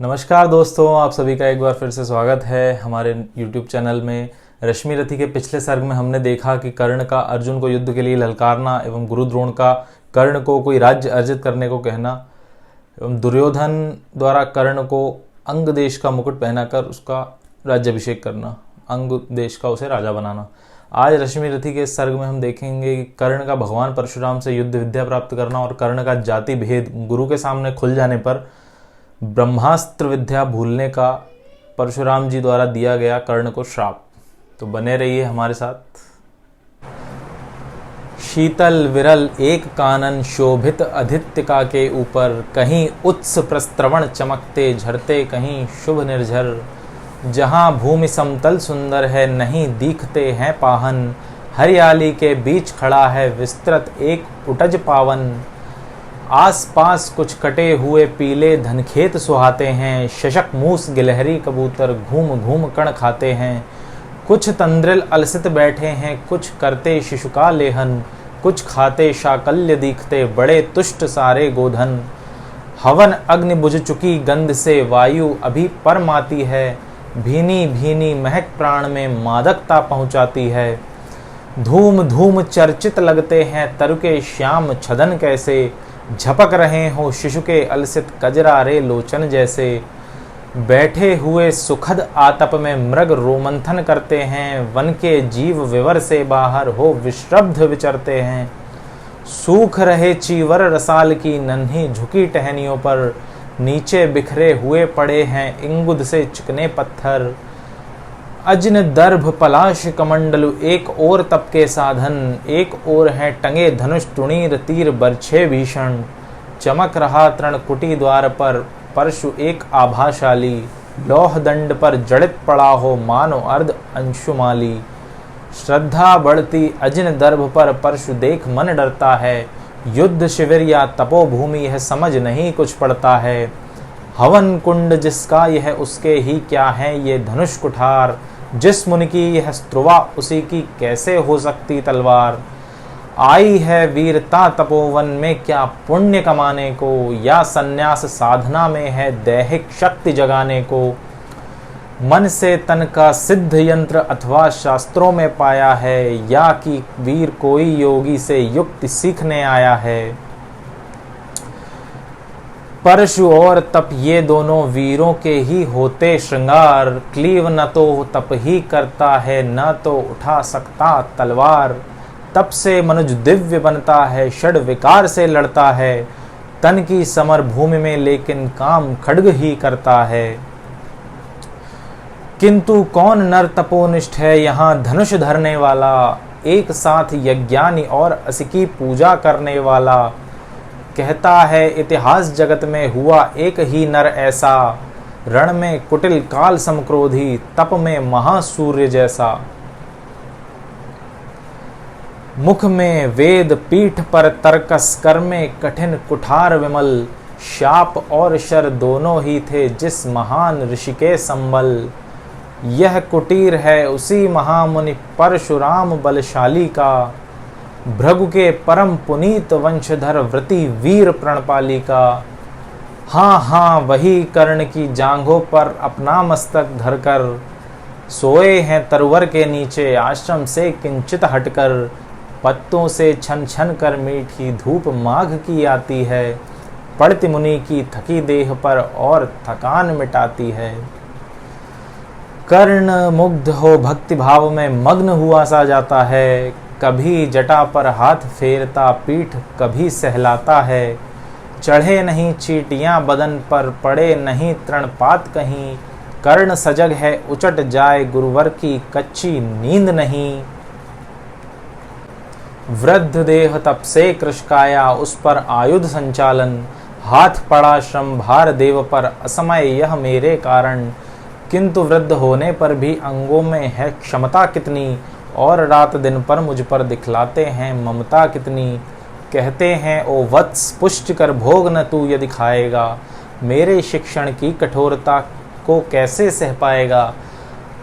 नमस्कार दोस्तों, आप सभी का एक बार फिर से स्वागत है हमारे YouTube चैनल में। रश्मि रथी के पिछले सर्ग में हमने देखा कि कर्ण का अर्जुन को युद्ध के लिए ललकारना एवं गुरु द्रोण का कर्ण को कोई राज्य अर्जित करने को कहना एवं दुर्योधन द्वारा कर्ण को अंग देश का मुकुट पहनाकर उसका राज्याभिषेक करना, अंग देश का उसे राजा बनाना। आज रश्मि रथी के इस सर्ग में हम देखेंगे कि कर्ण का भगवान परशुराम से युद्ध विद्या प्राप्त करना और कर्ण का जाति भेद गुरु के सामने खुल जाने पर ब्रह्मास्त्र विद्या भूलने का परशुराम जी द्वारा दिया गया कर्ण को श्राप। तो बने रहिए हमारे साथ। शीतल विरल एक कानन शोभित अधित्यका के ऊपर, कहीं उत्स प्रस्त्रवण चमकते झरते कहीं शुभ निर्झर। जहाँ भूमि समतल सुंदर है नहीं दिखते हैं पाहन, हरियाली के बीच खड़ा है विस्तृत एक उटज पावन। आस पास कुछ कटे हुए पीले धनखेत सुहाते हैं, शशक मूस गिलहरी कबूतर घूम घूम कण खाते हैं। कुछ तंद्रिल अलसित बैठे हैं, कुछ करते शिशु का लेहन, कुछ खाते शाकल्य दिखते बड़े तुष्ट सारे गोधन। हवन अग्नि बुझ चुकी गंध से वायु अभी परमाती है, भीनी भीनी महक प्राण में मादकता पहुंचाती है। धूम धूम चर्चित लगते हैं तरुके श्याम छदन कैसे, झपक रहे हो शिशु के अलसित कजरारे लोचन जैसे। बैठे हुए सुखद आतप में मृग रोमंथन करते हैं, वन के जीव विवर से बाहर हो विश्रब्ध विचरते हैं। सूख रहे चीवर रसाल की नन्ही झुकी टहनियों पर, नीचे बिखरे हुए पड़े हैं इंगुद से चिकने पत्थर। अजिन दर्भ पलाश कमंडलु एक और तप के साधन, एक और है टंगे धनुष टुणीर तीर बरछे भीषण। चमक रहा तृण कुटी द्वार पर परशु एक आभाशाली, लौह दंड पर जड़ित पड़ा हो मानो अर्ध अंशुमाली। श्रद्धा बढ़ती अजिन दर्भ पर परशु देख मन डरता है, युद्ध शिविर या तपोभूमि यह समझ नहीं कुछ पड़ता है। हवन कुंड जिसका यह उसके ही क्या है ये धनुष कुठार, जिस मुनि की यह स्त्रुवा उसी की कैसे हो सकती तलवार। आई है वीरता तपोवन में क्या पुण्य कमाने को, या सन्यास साधना में है दैहिक शक्ति जगाने को। मन से तन का सिद्ध यंत्र अथवा शास्त्रों में पाया है, या कि वीर कोई योगी से युक्ति सीखने आया है। परशु और तप ये दोनों वीरों के ही होते श्रृंगार, क्लीव न तो तप ही करता है न तो उठा सकता तलवार। तप से मनुज दिव्य बनता है, षड विकार से लड़ता है, तन की समर भूमि में लेकिन काम खड्ग ही करता है। किंतु कौन नर तपोनिष्ठ है यहाँ धनुष धरने वाला, एक साथ यज्ञानी और असी की पूजा करने वाला। कहता है इतिहास जगत में हुआ एक ही नर ऐसा, रण में कुटिल काल समक्रोधी तप में महासूर्य जैसा। मुख में वेद पीठ पर तर्कस, कर में कठिन कुठार विमल। शाप और शर दोनों ही थे जिस महान ऋषि के संबल। यह कुटीर है उसी महामुनि परशुराम बलशाली का, भृगु के परम पुनीत वंशधर व्रति वीर प्रणपाली का। हाँ हाँ वही कर्ण की जांघों पर अपना मस्तक धरकर, सोए हैं तरवर के नीचे आश्रम से किंचित हटकर। पत्तों से छन छन कर मीठी धूप माघ की आती है, पड़ती मुनि की थकी देह पर और थकान मिटाती है। कर्ण मुग्ध हो भक्ति भाव में मग्न हुआ सा जाता है, कभी जटा पर हाथ फेरता पीठ कभी सहलाता है। चढ़े नहीं चींटियां बदन पर, पड़े नहीं तृणपात कहीं। कर्ण सजग है उचट जाए गुरुवर की कच्ची नींद नहीं। वृद्ध देह तप से कृशकाया उस पर आयुध संचालन, हाथ पड़ा श्रम भार देव पर असमय यह मेरे कारण। किंतु वृद्ध होने पर भी अंगों में है क्षमता कितनी, और रात दिन पर मुझ पर दिखलाते हैं ममता कितनी। कहते हैं ओ वत्स पुष्ट कर भोग न तू यदि खाएगा, मेरे शिक्षण की कठोरता को कैसे सह पाएगा।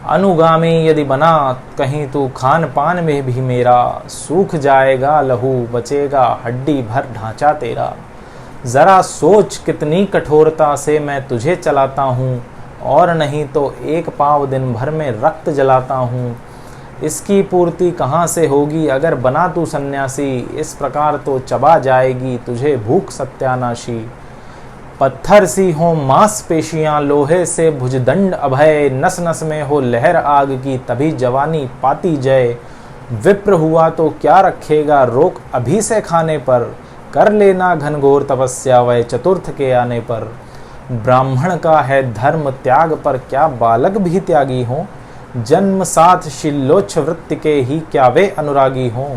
अनुगामी यदि बना कहीं तू खान पान में भी मेरा, सूख जाएगा लहू बचेगा हड्डी भर ढांचा तेरा। जरा सोच कितनी कठोरता से मैं तुझे चलाता हूँ, और नहीं तो एक पाव दिन भर में रक्त जलाता हूँ। इसकी पूर्ति कहाँ से होगी अगर बना तू सन्यासी, इस प्रकार तो चबा जाएगी तुझे भूख सत्यानाशी। पत्थर सी हो मांसपेशियां, लोहे से भुजदंड अभय, नस नस में हो लहर आग की, तभी जवानी पाती जय। विप्र हुआ तो क्या रखेगा रोक अभी से खाने पर, कर लेना घनघोर तपस्या वह चतुर्थ के आने पर। ब्राह्मण का है धर्म त्याग पर, क्या बालक भी त्यागी हों, जन्म साथ शिलोच्छ वृत्ति के ही क्या वे अनुरागी हों।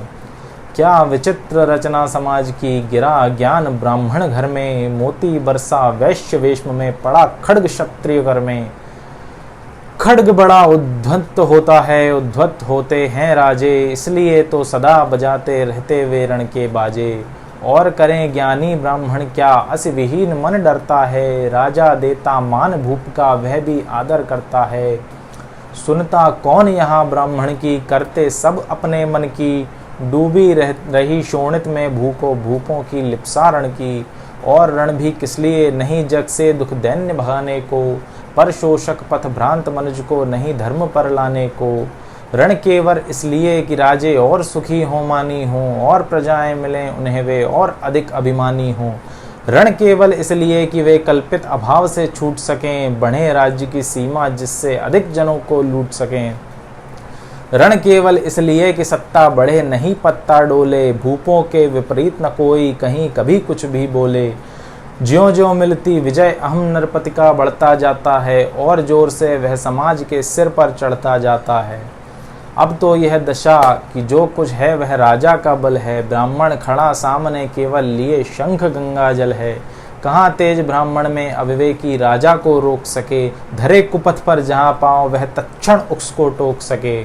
क्या विचित्र रचना समाज की, गिरा ज्ञान ब्राह्मण घर में, मोती बरसा वैश्य वेश्म में, पड़ा खड्ग क्षत्रिय कर में। खड्ग बड़ा उद्धत होता है, उद्धत होते हैं राजे, इसलिए तो सदा बजाते रहते वे रण के बाजे। और करें ज्ञानी ब्राह्मण क्या, अस विहीन मन डरता है, राजा देता मान भूप का वह भी आदर करता है। सुनता कौन यहाँ ब्राह्मण की, करते सब अपने मन की, डूबी रही शोणित में भूखों भूपों की लिप्सा रण की। और रण भी किस लिए नहीं जग से दुख दैन्य भगाने को, पर शोषक पथ भ्रांत मनुज को नहीं धर्म पर लाने को। रण केवल इसलिए कि राजे और सुखी हों मानी हों, और प्रजाएं मिलें उन्हें वे और अधिक अभिमानी हों। रण केवल इसलिए कि वे कल्पित अभाव से छूट सकें, बढ़े राज्य की सीमा जिससे अधिक जनों को लूट सकें। रण केवल इसलिए कि सत्ता बढ़े नहीं पत्ता डोले, भूपों के विपरीत न कोई कहीं कभी कुछ भी बोले। ज्यों ज्यों मिलती विजय अहम नरपति का बढ़ता जाता है, और जोर से वह समाज के सिर पर चढ़ता जाता है। अब तो यह दशा कि जो कुछ है वह राजा का बल है, ब्राह्मण खड़ा सामने केवल लिए शंख गंगा जल है। कहाँ तेज ब्राह्मण में अविवेकी राजा को रोक सके, धरे कुपथ पर जहाँ पाओ वह तत्क्षण उसको टोक सके।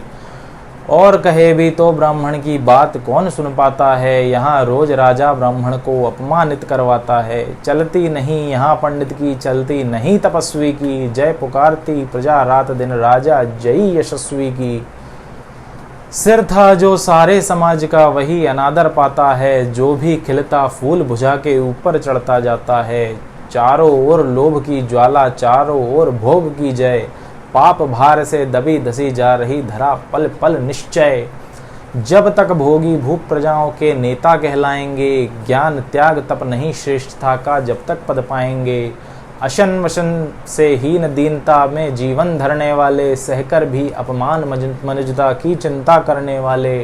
और कहे भी तो ब्राह्मण की बात कौन सुन पाता है, यहाँ रोज राजा ब्राह्मण को अपमानित करवाता है। चलती नहीं यहाँ पंडित की, चलती नहीं तपस्वी की, जय पुकारती प्रजा रात दिन राजा जय यशस्वी की। सिर था जो सारे समाज का वही अनादर पाता है, जो भी खिलता फूल भुजा के ऊपर चढ़ता जाता है। चारों ओर लोभ की ज्वाला, चारों ओर भोग की जय, पाप भार से दबी धसी जा रही धरा पल पल निश्चय। जब तक भोगी भूप प्रजाओं के नेता कहलाएंगे, ज्ञान त्याग तप नहीं श्रेष्ठता का जब तक पद पाएंगे। अशन वशन से हीन दीनता में जीवन धरने वाले, सहकर भी अपमान मनुजता की चिंता करने वाले।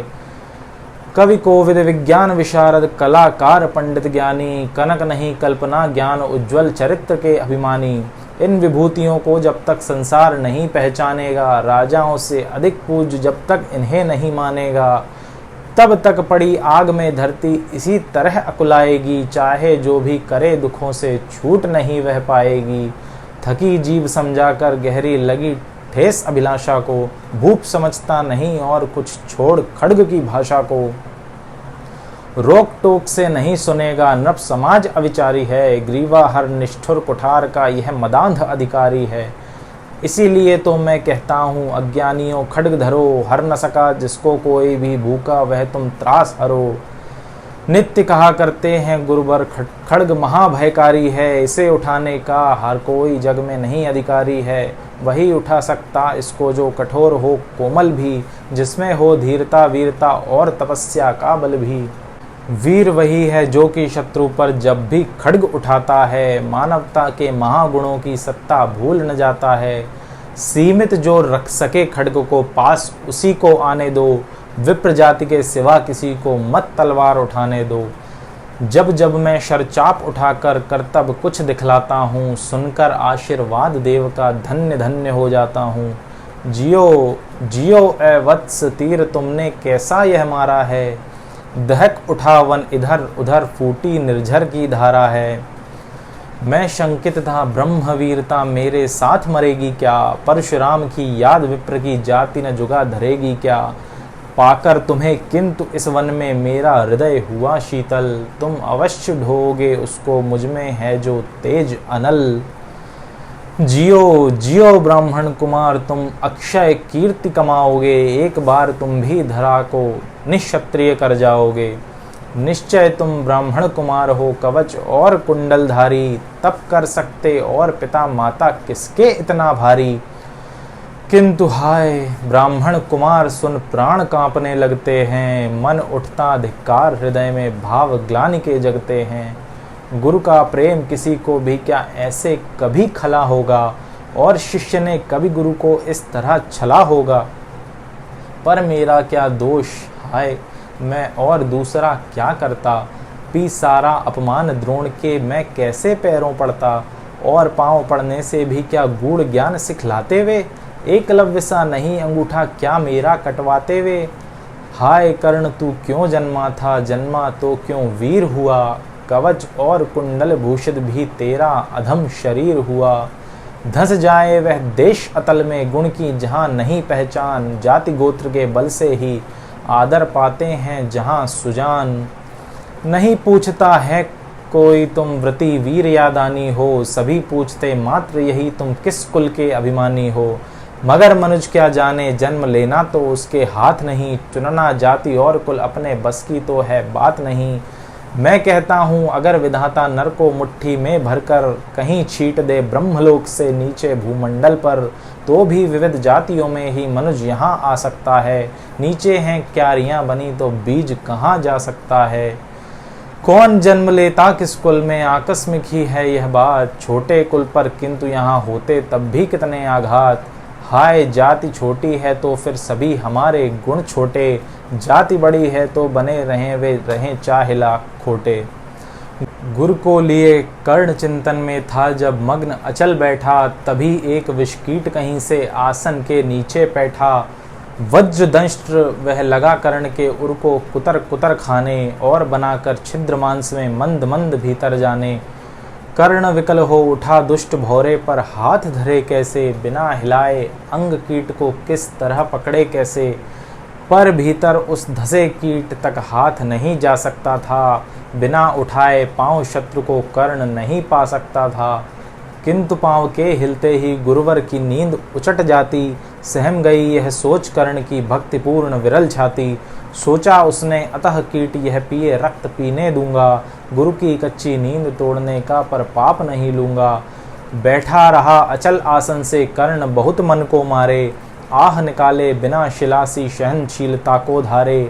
कवि कोविद विज्ञान विशारद, कलाकार पंडित ज्ञानी, कनक नहीं कल्पना ज्ञान उज्ज्वल चरित्र के अभिमानी। इन विभूतियों को जब तक संसार नहीं पहचानेगा, राजाओं से अधिक पूज्य जब तक इन्हें नहीं मानेगा, तब तक पड़ी आग में धरती इसी तरह अकुलाएगी। चाहे जो भी करे दुखों से छूट नहीं वह पाएगी। थकी जीव समझाकर गहरी लगी ठेस अभिलाषा को, भूप समझता नहीं और कुछ छोड़ खड्ग की भाषा को। रोक टोक से नहीं सुनेगा नृप समाज अविचारी है, ग्रीवा हर निष्ठुर कुठार का यह मदांध अधिकारी है। इसीलिए तो मैं कहता हूँ अज्ञानियों खड्ग धरो, हर न सका जिसको कोई भी भूखा वह तुम त्रास हरो। नित्य कहा करते हैं गुरुवर खड्ग महाभयकारी है, इसे उठाने का हर कोई जग में नहीं अधिकारी है। वही उठा सकता इसको जो कठोर हो कोमल भी, जिसमें हो धीरता वीरता और तपस्या का बल भी। वीर वही है जो कि शत्रु पर जब भी खड्ग उठाता है, मानवता के महागुणों की सत्ता भूल न जाता है। सीमित जो रख सके खड्ग को पास उसी को आने दो, विप्र जाति के सिवा किसी को मत तलवार उठाने दो। जब जब मैं शरचाप उठाकर करतब कुछ दिखलाता हूँ, सुनकर आशीर्वाद देव का धन्य धन्य हो जाता हूँ। जियो जियो ए वत्स तीर तुमने कैसा यह मारा है, दहक उठा वन इधर उधर फूटी निर्झर की धारा है। मैं शंकित था ब्रह्मवीरता मेरे साथ मरेगी क्या, परशुराम की याद विप्र की जाति न जुगा धरेगी क्या। पाकर तुम्हें किंतु इस वन में मेरा हृदय हुआ शीतल, तुम अवश्य ढोगे उसको मुझ में है जो तेज अनल। जियो जियो ब्राह्मण कुमार तुम अक्षय कीर्ति कमाओगे, एक बार तुम भी धरा को निक्षत्रिय कर जाओगे। निश्चय तुम ब्राह्मण कुमार हो, कवच और कुंडलधारी, तप कर सकते और पिता माता किसके इतना भारी। किंतु हाय ब्राह्मण कुमार सुन प्राण कांपने लगते हैं, मन उठता धिक्कार हृदय में भाव ग्लानि के जगते हैं। गुरु का प्रेम किसी को भी क्या ऐसे कभी खला होगा, और शिष्य ने कभी गुरु को इस तरह छला होगा। पर मेरा क्या दोष, हाय मैं और दूसरा क्या करता, पी सारा अपमान द्रोण के मैं कैसे पैरों पड़ता, और पांव पड़ने से भी क्या गूढ़ ज्ञान सिखलाते वे, एकलव्य सा नहीं अंगूठा क्या मेरा कटवाते वे। हाय कर्ण तू क्यों जन्मा था, जन्मा तो क्यों वीर हुआ, कवच और कुंडल भूषित भी तेरा अधम शरीर हुआ। धस जाए वह देश अतल में, गुण की जहाँ नहीं पहचान, जाति गोत्र के बल से ही आदर पाते हैं जहाँ सुजान। नहीं पूछता है कोई तुम व्रती वीर या दानी हो, सभी पूछते मात्र यही तुम किस कुल के अभिमानी हो। मगर मनुज क्या जाने जन्म लेना तो उसके हाथ नहीं, चुनना जाति और कुल अपने बस की तो है बात नहीं। मैं कहता हूँ अगर विधाता नर को मुट्ठी में भरकर कहीं छीट दे ब्रह्मलोक से नीचे भूमंडल पर, तो भी विविध जातियों में ही मनुज यहाँ आ सकता है। नीचे हैं क्यारियाँ बनी तो बीज कहाँ जा सकता है। कौन जन्म लेता किस कुल में, आकस्मिक ही है यह बात, छोटे कुल पर किंतु यहाँ होते तब भी कितने आघात। हाय जाति छोटी है तो फिर सभी हमारे गुण छोटे, जाति बड़ी है तो बने रहें वे रहें चाहे लाख खोटे। गुरु को लिए कर्ण चिंतन में था जब मग्न अचल बैठा, तभी एक विषकीट कहीं से आसन के नीचे बैठा। वज्रदंष्ट्र वह लगा कर्ण के उर को कुतर कुतर खाने, और बनाकर छिद्र मांस में मंद मंद भीतर जाने। कर्ण विकल हो उठा दुष्ट भौरे पर हाथ धरे कैसे, बिना हिलाए अंग कीट को किस तरह पकड़े कैसे। पर भीतर उस धसे कीट तक हाथ नहीं जा सकता था, बिना उठाए पांव शत्रु को कर्ण नहीं पा सकता था। किंतु पांव के हिलते ही गुरुवर की नींद उचट जाती, सहम गई यह सोच कर्ण की भक्तिपूर्ण विरल छाती। सोचा उसने अतः कीट यह पिए रक्त पीने दूंगा, गुरु की कच्ची नींद तोड़ने का पर पाप नहीं लूंगा। बैठा रहा अचल आसन से कर्ण बहुत मन को मारे, आह निकाले बिना शिलासी सहनशीलता को धारे।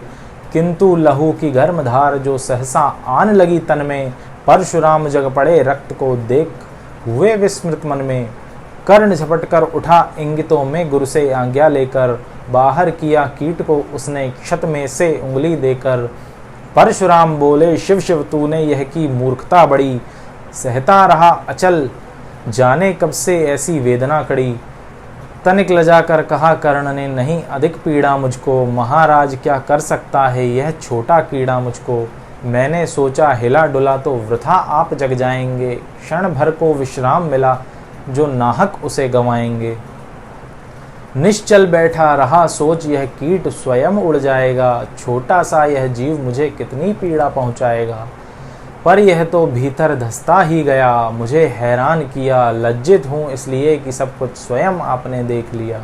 किंतु लहू की गर्म धार जो सहसा आन लगी तन में, परशुराम जग पड़े रक्त को देख हुए विस्मृत मन में। कर्ण झपट कर उठा इंगितों में गुरु से आज्ञा लेकर, बाहर किया कीट को उसने क्षत में से उंगली देकर। परशुराम बोले शिव शिव तूने यह की मूर्खता बड़ी, सहता रहा अचल जाने कब से ऐसी वेदना कड़ी। तनिक लजा कर कहा कर्ण ने नहीं अधिक पीड़ा मुझको, महाराज क्या कर सकता है यह छोटा कीड़ा मुझको। मैंने सोचा हिला डुला तो वृथा आप जग जाएंगे, क्षण भर को विश्राम मिला जो नाहक उसे गंवाएंगे। निश्चल बैठा रहा सोच यह कीट स्वयं उड़ जाएगा, छोटा सा यह जीव मुझे कितनी पीड़ा पहुंचाएगा। पर यह तो भीतर धंसता ही गया, मुझे हैरान किया, लज्जित हूँ इसलिए कि सब कुछ स्वयं आपने देख लिया।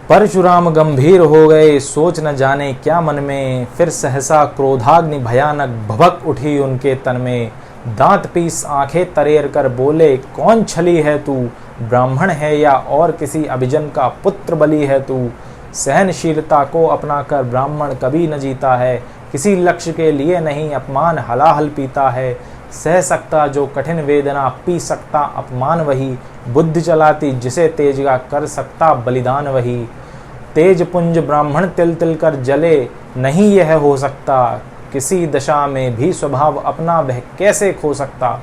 परशुराम गंभीर हो गए सोच न जाने क्या मन में, फिर सहसा क्रोधाग्नि भयानक भभक उठी उनके तन में। दांत पीस आंखें तरेर कर बोले कौन छली है तू, ब्राह्मण है या और किसी अभिजन का पुत्र बलि है तू। सहनशीलता को अपना कर ब्राह्मण कभी न जीता है, किसी लक्ष्य के लिए नहीं अपमान हलाहल पीता है। सह सकता जो कठिन वेदना, पी सकता अपमान वही, बुद्धि चलाती जिसे तेज का कर सकता बलिदान वही। तेज पुंज ब्राह्मण तिल तिल कर जले नहीं यह हो सकता, किसी दशा में भी स्वभाव अपना वह कैसे खो सकता।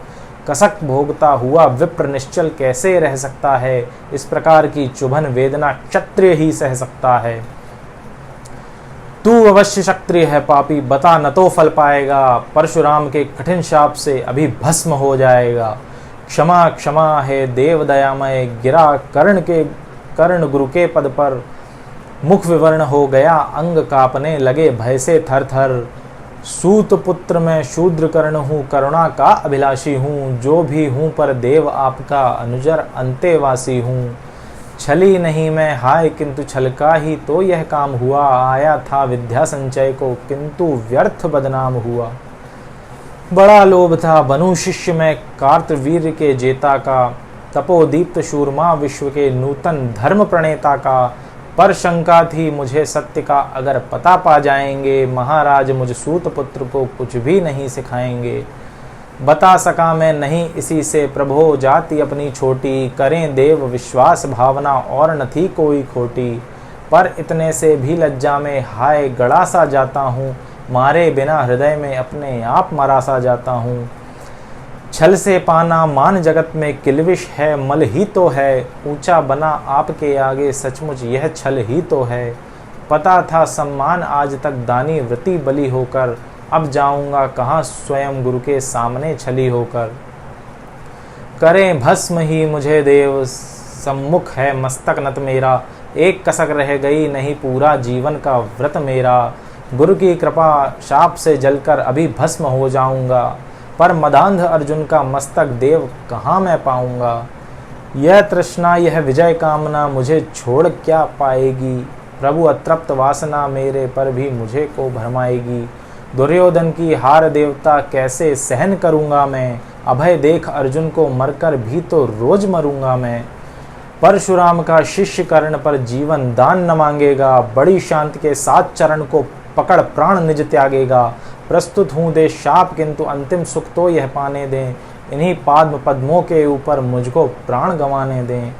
कसक भोगता हुआ विप्र निश्चल कैसे रह सकता है, इस प्रकार की चुभन वेदना क्षत्रिय ही सह सकता है। तू अवश्य क्षत्रिय है पापी, बता न तो फल पाएगा, परशुराम के कठिन शाप से अभी भस्म हो जाएगा। क्षमा क्षमा है देव दयामय, गिरा कर्ण गुरु के पद पर, मुख विवर्ण हो गया अंग कांपने लगे भय से थर थर। सूत पुत्र मैं शूद्र कर्ण हूँ, करुणा का अभिलाषी हूँ, जो भी हूँ पर देव आपका अनुजर अंतेवासी हूँ। छली नहीं मैं हाय किंतु छलका ही तो यह काम हुआ। आया था विद्या संचय को किंतु व्यर्थ बदनाम हुआ। बड़ा लोभ था बनूं शिष्य में कार्तवीर्य के जेता का। तपोदीप्त शूरमा विश्व के नूतन धर्म प्रणेता का। पर शंका थी मुझे सत्य का अगर पता पा जाएंगे। महाराज मुझ सूत पुत्र को कुछ भी नहीं सिखाएंगे। बता सका मैं नहीं इसी से प्रभो जाति अपनी छोटी। करें देव विश्वास भावना और न थी कोई खोटी। पर इतने से भी लज्जा में हाय गड़ा सा जाता हूँ। मारे बिना हृदय में अपने आप मरा सा जाता हूँ। छल से पाना मान जगत में किलविश है मल ही तो है। ऊंचा बना आपके आगे सचमुच यह छल ही तो है। पता था सम्मान आज तक दानी वृत्ति बलि होकर। अब जाऊंगा कहाँ स्वयं गुरु के सामने छली होकर। करें भस्म ही मुझे देव सम्मुख है मस्तक नत मेरा। एक कसक रह गई नहीं पूरा जीवन का व्रत मेरा। गुरु की कृपा शाप से जलकर अभी भस्म हो जाऊंगा। पर मदांध अर्जुन का मस्तक देव कहाँ मैं पाऊंगा। यह तृष्णा यह विजय कामना मुझे छोड़ क्या पाएगी। प्रभु अतृप्त वासना मेरे पर भी मुझे को भरमाएगी। दुर्योधन की हार देवता कैसे सहन करूंगा मैं। अभय देख अर्जुन को मरकर भी तो रोज मरूंगा मैं। परशुराम का शिष्य कर्ण पर जीवन दान न मांगेगा। बड़ी शांति के साथ चरण को पकड़ प्राण निज त्यागेगा। प्रस्तुत हूँ दे शाप किंतु अंतिम सुख तो यह पाने दें। इन्हीं पाद्म पद्मों के ऊपर मुझको प्राण गंवाने दें।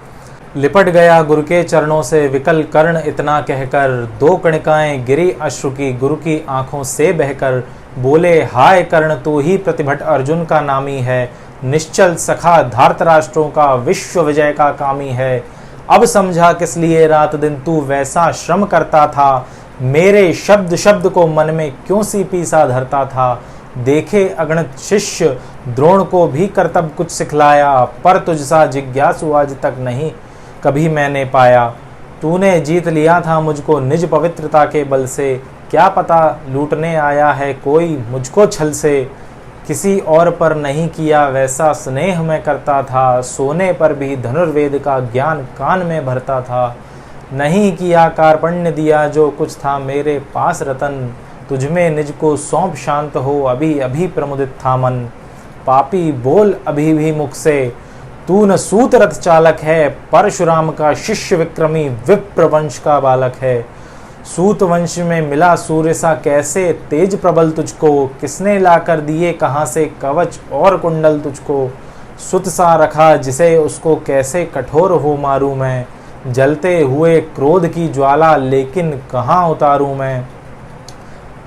लिपट गया गुरु के चरणों से विकल कर्ण इतना कहकर। दो कणिकाएं गिरी अश्रु की गुरु की आंखों से बहकर। बोले हाय कर्ण तू ही प्रतिभट अर्जुन का नामी है। निश्चल सखा धार्तराष्ट्रों का विश्व विजय का कामी है। अब समझा किस लिए रात दिन तू वैसा श्रम करता था। मेरे शब्द शब्द को मन में क्यों सी पीसा धरता था। देखे अगणित शिष्य द्रोण को भी कर्तव्य कुछ सिखलाया। पर तुझसा जिज्ञासु आज तक नहीं कभी मैंने पाया। तूने जीत लिया था मुझको निज पवित्रता के बल से। क्या पता लूटने आया है कोई मुझको छल से। किसी और पर नहीं किया वैसा स्नेह मैं करता था। सोने पर भी धनुर्वेद का ज्ञान कान में भरता था। नहीं किया कार्पण्य दिया जो कुछ था मेरे पास रतन। तुझमें निज को सौंप शांत हो अभी अभी प्रमुदित था मन। पापी बोल अभी भी मुख से तू न सूत रथ चालक है। परशुराम का शिष्य विक्रमी विप्र वंश का बालक है। सूत वंश में मिला सूर्य सा कैसे तेज प्रबल तुझको। किसने लाकर दिए कहाँ से कवच और कुंडल तुझको। सुत सा रखा जिसे उसको कैसे कठोर हो मारूं मैं। जलते हुए क्रोध की ज्वाला लेकिन कहाँ उतारूं मैं।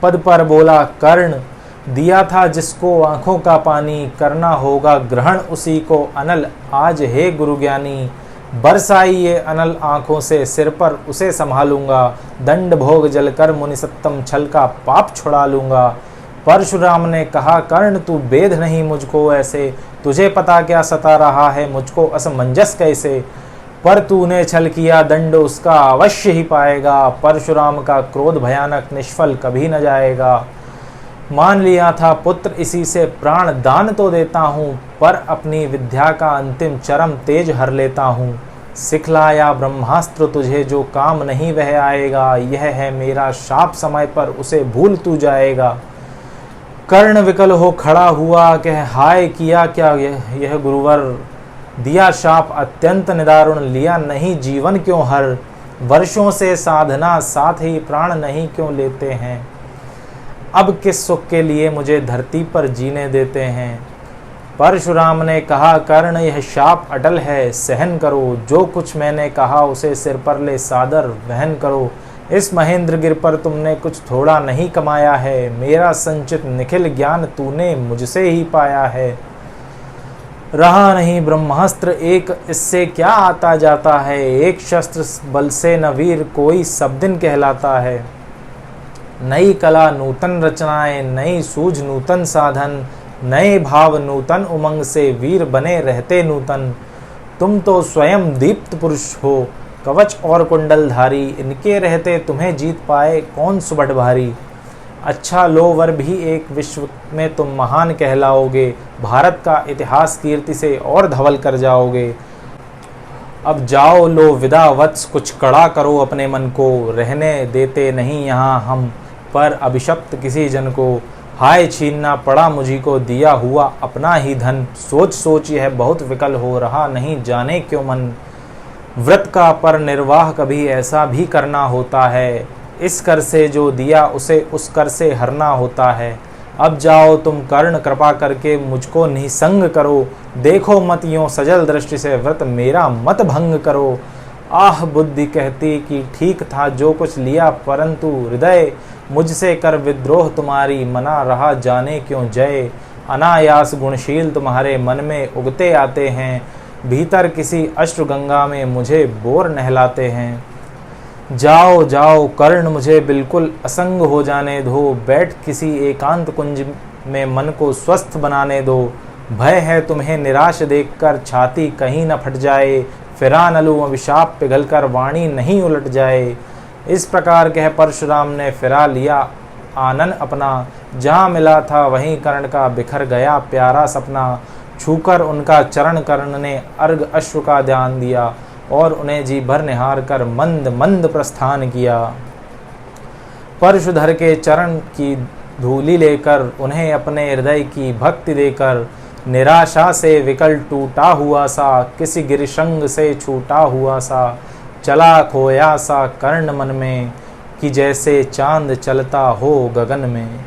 पद पर बोला कर्ण दिया था जिसको आंखों का पानी। करना होगा ग्रहण उसी को अनल आज हे गुरु ज्ञानी। बरसाई ये अनल आंखों से सिर पर उसे संभालूंगा। दंड भोग जलकर मुनि सत्तम छल का पाप छुड़ा लूंगा। परशुराम ने कहा कर्ण तू बेध नहीं मुझको ऐसे। तुझे पता क्या सता रहा है मुझको असमंजस कैसे। पर तूने छल किया दंड उसका अवश्य ही पाएगा। परशुराम का क्रोध भयानक निष्फल कभी न जाएगा। मान लिया था पुत्र इसी से प्राण दान तो देता हूँ। पर अपनी विद्या का अंतिम चरम तेज हर लेता हूँ। सिखलाया ब्रह्मास्त्र तुझे जो काम नहीं वह आएगा। यह है मेरा शाप समय पर उसे भूल तू जाएगा। कर्ण विकल हो खड़ा हुआ कह हाय किया क्या यह गुरुवर। दिया शाप अत्यंत निदारुण लिया नहीं जीवन क्यों हर। वर्षों से साधना साथ ही प्राण नहीं क्यों लेते हैं। अब किस सुख के लिए मुझे धरती पर जीने देते हैं। परशुराम ने कहा कर्ण यह शाप अटल है सहन करो। जो कुछ मैंने कहा उसे सिर पर ले सादर वहन करो। इस महेंद्र गिर पर तुमने कुछ थोड़ा नहीं कमाया है। मेरा संचित निखिल ज्ञान तूने मुझसे ही पाया है। रहा नहीं ब्रह्मास्त्र एक इससे क्या आता जाता है। एक शस्त्र बल से न वीर कोई सब दिन कहलाता है। नई कला नूतन रचनाएं नई सूझ नूतन साधन। नए भाव नूतन उमंग से वीर बने रहते नूतन। तुम तो स्वयं दीप्त पुरुष हो कवच और कुंडलधारी। इनके रहते तुम्हें जीत पाए कौन सुबह भारी। अच्छा लो वर भी एक विश्व में तुम महान कहलाओगे। भारत का इतिहास कीर्ति से और धवल कर जाओगे। अब जाओ लो विदा वत्स, कुछ कड़ा करो अपने मन को, रहने देते नहीं यहाँ हम पर अभिशप्त किसी जन को। हाय छीनना पड़ा मुझी को दिया हुआ अपना ही धन, सोच सोच यह बहुत विकल हो रहा नहीं जाने क्यों मन। व्रत का पर निर्वाह कभी ऐसा भी करना होता है, इस कर से जो दिया उसे उस कर से हरना होता है। अब जाओ तुम कर्ण कृपा करके मुझको निसंग करो, देखो मत यों सजल दृष्टि से व्रत मेरा मत भंग करो। आह बुद्धि कहती कि ठीक था जो कुछ लिया, परंतु हृदय मुझसे कर विद्रोह तुम्हारी, मना रहा जाने क्यों जय। अनायास गुणशील तुम्हारे मन में उगते आते हैं, भीतर किसी अश्रु गंगा में मुझे बोर नहलाते हैं। जाओ जाओ कर्ण मुझे बिल्कुल असंग हो जाने दो, बैठ किसी एकांत कुंज में मन को स्वस्थ बनाने दो। भय है तुम्हें निराश देखकर छाती कहीं न फट जाए, फिरा न लूं अभिशाप पिघलकर वाणी नहीं उलट जाए। इस प्रकार कह परशुराम ने फिरा लिया आनन अपना, जहाँ मिला था वहीं कर्ण का बिखर गया प्यारा सपना। छूकर उनका चरण कर्ण ने अर्घ अश्रु का ध्यान दिया, और उन्हें जी भर निहार कर मंद मंद प्रस्थान किया। परशुधर के चरण की धूलि लेकर, उन्हें अपने हृदय की भक्ति देकर, निराशा से विकल टूटा हुआ सा, किसी गिरिशंग से छूटा हुआ सा, चला खोया सा कर्ण मन में, कि जैसे चांद चलता हो गगन में।